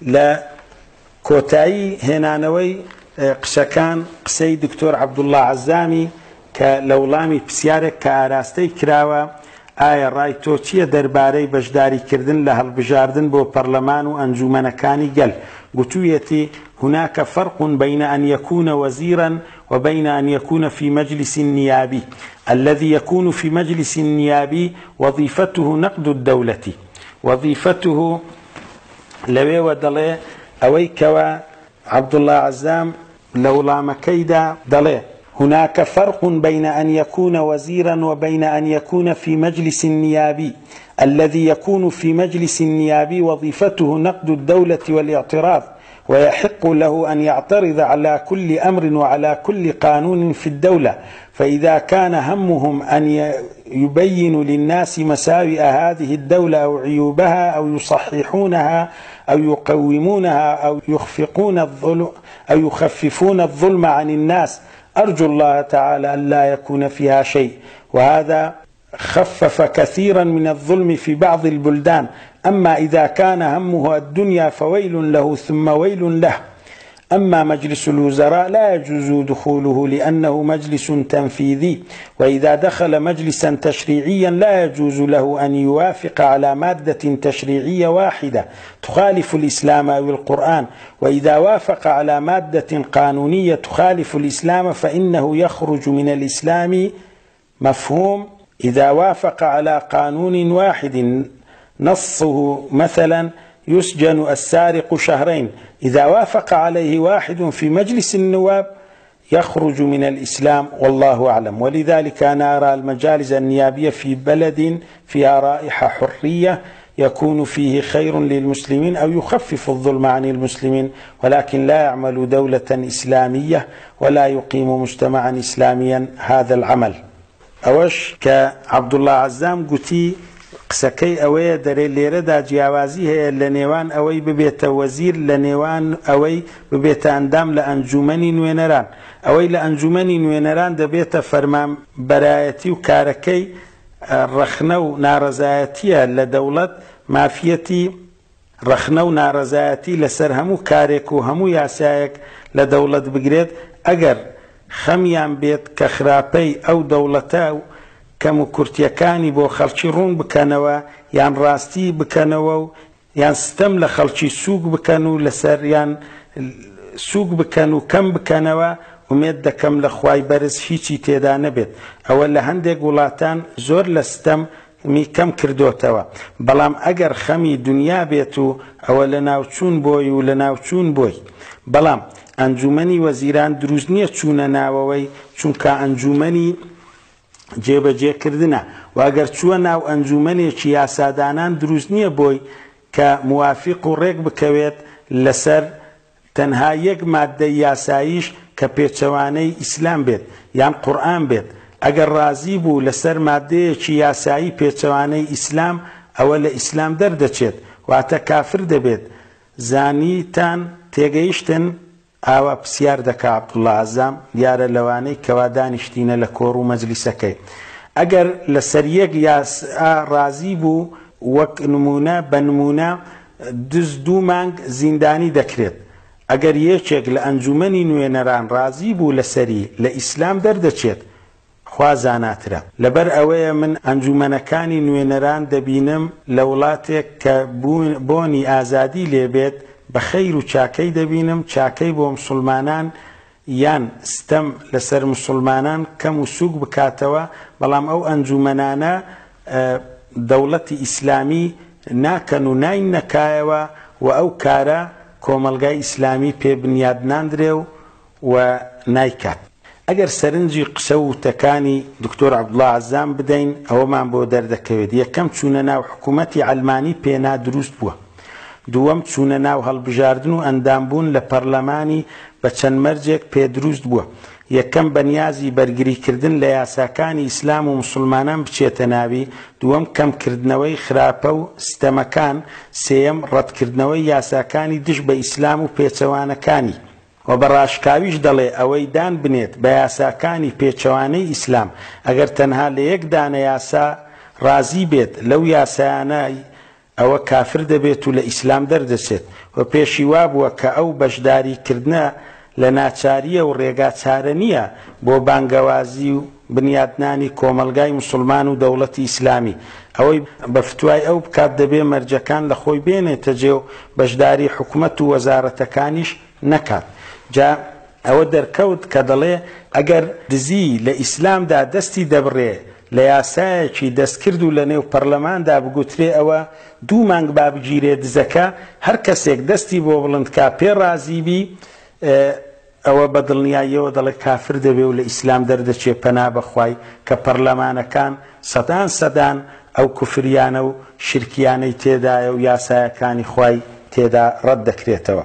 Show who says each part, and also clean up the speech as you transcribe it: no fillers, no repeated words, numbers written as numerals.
Speaker 1: لا كوتاي هنانوي قشكان قسي دكتور عبد الله عزامي كلولامي بسيارك كاراستي كراوة آية راي توتشي درباري بجداري كردن لها البجاردن بو برلمان وأنجومن كاني قل قتويتي هناك فرق بين أن يكون وزيرا وبين أن يكون في مجلس نيابي. الذي يكون في مجلس نيابي وظيفته نقد الدولة، وظيفته لوي ودلي أويكوا عبد الله عزام لولا مكيدا دلي. هناك فرق بين أن يكون وزيرا وبين أن يكون في مجلس نيابي. الذي يكون في مجلس نيابي وظيفته نقد الدولة والاعتراض، ويحق له أن يعترض على كل أمر وعلى كل قانون في الدولة. فإذا كان همهم أن يبينوا للناس مساوئ هذه الدولة أو عيوبها أو يصححونها أو يقومونها أو يخففون الظلم عن الناس، أرجو الله تعالى أن لا يكون فيها شيء. وهذا خفف كثيرا من الظلم في بعض البلدان. أما إذا كان همه الدنيا فويل له ثم ويل له. أما مجلس الوزراء لا يجوز دخوله لأنه مجلس تنفيذي، وإذا دخل مجلسا تشريعيا لا يجوز له أن يوافق على مادة تشريعية واحدة تخالف الإسلام أو القرآن. وإذا وافق على مادة قانونية تخالف الإسلام فإنه يخرج من الإسلام. مفهوم؟ إذا وافق على قانون واحد نصه مثلا يسجن السارق شهرين، إذا وافق عليه واحد في مجلس النواب يخرج من الإسلام، والله أعلم. ولذلك أنا أرى المجالس النيابية في بلد فيها رائحة حرية يكون فيه خير للمسلمين أو يخفف الظلم عن المسلمين، ولكن لا يعمل دولة إسلامية ولا يقيم مجتمعا إسلاميا هذا العمل. أوش كعبد الله عزام قتي قسكي أوي دري ليردا جیاوازی هي لنيوان أوي ببيت وزير لنيوان أوي ببيت أندام لأنجومني نوينران أوي لأنجومني نوينران دبيت فرمان برايتي وكاركي رخنو نارزايتي لدولة مافيتي رخنو نارزايتي لسرهمو كاريكو همو ياسايك لدولة بقريد أجر خميان بيت كخرابي أو دولتاو كم كرتيكاني بو خلشي رون بكانوا يان راستي بكانوا يان ستم لخلشي سوق بكانوا لسر يان سوق بكانوا كم بكانوا وميد كم لخواي برز هيچي تيدا نبت أولا هندق ولاتان زور لستم مي كم كردوتوا بلام اگر خمي دنيا بيتو أولا ناوچون بوي ولا ناوچون بوي بلام انجومني وزيران دروزنية چون ناووي چونك انجومني جێبە جێکردنە واگەر چووە ناو ئەنجومەنێکی یاسادانان دروست نییە بۆی کە موافق و ڕێک بکەوێت لەسەر تەنها یەک مادەی یاساییش کە پێچەوانەی ئیسلام بێت یان قورئان بێت. ئەگەر ڕازی بوو لەسەر مادەیەکی یاسایی پێچەوانەی ئیسلام ئەوە لە ئیسلام دەردەچێت، واتە کافر دەبێت. زانیتان تێگەیشتن ئاوا پرسیار دەکا عەبدوڵڵا عەزام دیارە لەوانەی کەوا دانیشتینە لە کۆڕ و مەجلیسەکەی. ئەگەر لەسەر یەک یاسا ڕازی بوو وەک نمونە بە نمونە دوو مانگ زیندانی دەکرێت. ئەگەر یەکێک لە ئەنجومەنی نوێنەران ڕازی بوو لەسەری لە ئیسلام دەردەچێت، خوا زاناترە. لەبەر ئەوەیە من ئەنجومەنەکانی نوێنەران دەبینم لە وڵاتێک کە بۆنی ئازادی لێبێت بە خەیر و چاکەی دەبینم، چاکەی بۆ مسلمانان یان ستەم لەسەر مسلمانان کەم و سووک بکاتەوە، بەڵام ئەو ئەنجومەنانە دەوڵەتی ئیسلامی ناکەن و ناین نەکایەوە و ئەو کارە کۆمەلگای ئیسلامی پێ بنیادناندرێ و نایکات. ئەگەر سەرنجی قسە و وتەکانی دکتۆر عەبدوڵڵا عەزام بدەین ئەوەمان بۆ دەردەکەوێت. یەکەم چوونە ناو حکوومەتی عەلمانی پێنا دروست بووە. دووەم چوونە ناو هەڵبژاردن و ئەندامبوون لە پەرلەمانی بە چەند مەرجێک پێدروست بووە. یەکەم بەنیازی بەرگریکردن لە یاساکانی ئیسلام و مسلمانان بچێتە ناوی، دووەم کەمکردنەوەی خراپە و ستەمەکان، سێیەم ڕەتکردنەوەی یاساکانی دش بە ئیسلام و پێچەوانەکانی. و بەڕاشکاویش دەڵێ ئەوەی دان بنێت بە یاساکانی پێچەوانەی ئیسلام ئەگەر تەنها لە یەک دانە یاسا ڕازی بێت لەو یاسایانە ئەوە کافر دەبێت و لە ئیسلام دەردەچێت و پێشی وا بووە کە ئەو بەشداریکردنە لە ناچاریە و ڕێگا چارە نییە بۆ بانگەوازی و بنیادنانی کۆمەلگای مسلمان و دەوڵەتی ئیسلامی. ئەوەی بە فتوای ئەو بکات دەبێ مەرجەکان لە خۆی بێنێتە جێ و بەشداری حکومەت و وەزارەتەکانیش نەکات. جا ئەوە دەرکەوت کە دەڵێ ئەگەر دزی لە ئیسلامدا دەستی دەبڕێ لە یاسایەکی دەستکرد و لە نێو پەرلەماندا بگوترێ ئەوە 2 مانگ با بگیرێ دزەکە، هەر کەسێک دەستی بۆ بڵندکا پێ ڕازیبی ئەوە بە دڵنیاییەوە دەڵێ کافر دەبێ و لە ئیسلام دەردەچێ پەنا بەخوای کە پەرلەمانەکان سەدان ئەو کوفریانە و شرکیانەی تێدایە و یاسایەکانی خوای تێدا ڕەت دەکرێتەوە.